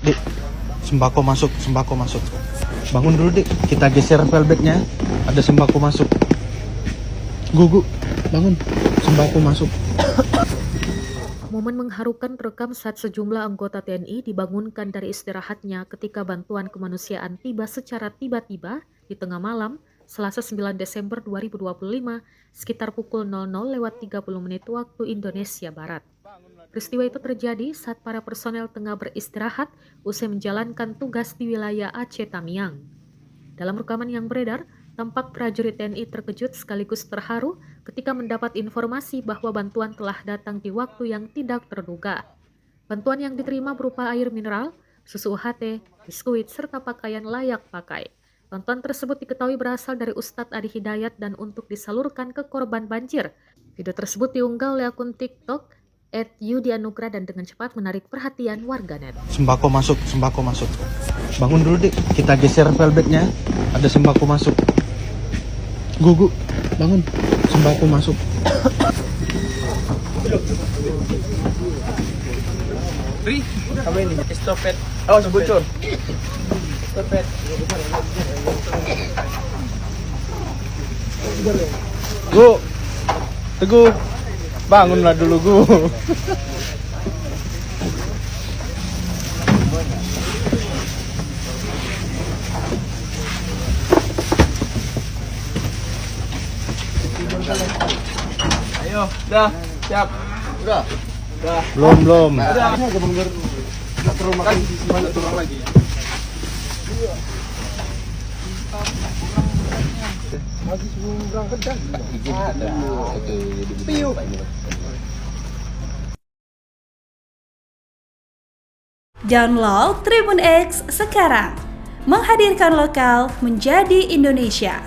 Dik, sembako masuk, sembako masuk. Bangun dulu, Dik. Kita geser velbetnya. Ada sembako masuk. Gugu, bangun. Sembako masuk. Momen mengharukan terekam saat sejumlah anggota TNI dibangunkan dari istirahatnya ketika bantuan kemanusiaan tiba secara tiba-tiba di tengah malam, Selasa 9 Desember 2025, sekitar pukul 00.30 waktu Indonesia Barat. Peristiwa itu terjadi saat para personel tengah beristirahat usai menjalankan tugas di wilayah Aceh Tamiang. Dalam rekaman yang beredar, tampak prajurit TNI terkejut sekaligus terharu ketika mendapat informasi bahwa bantuan telah datang di waktu yang tidak terduga. Bantuan yang diterima berupa air mineral, susu UHT, biskuit, serta pakaian layak pakai. Bantuan tersebut diketahui berasal dari Ustadz Adi Hidayat dan untuk disalurkan ke korban banjir. Video tersebut diunggah oleh akun TikTok @yudianugrah dan dengan cepat menarik perhatian warganet. Sembako masuk, sembako masuk. Bangun dulu, Dik. Kita geser velbetnya. Ada sembako masuk. Gugu, bangun. Sembako masuk. Ri, apa ini? Estopet. Oh, sebucur. Estopet. Gu, Teguh, bangunlah dulu, Gu. Ayo, dah, siap. Udah. Belum. Udah. Enggak terlalu makan banyak turun lagi. Masih sebelum berangkat kan? Piu. Download Tribun X sekarang, menghadirkan lokal menjadi Indonesia.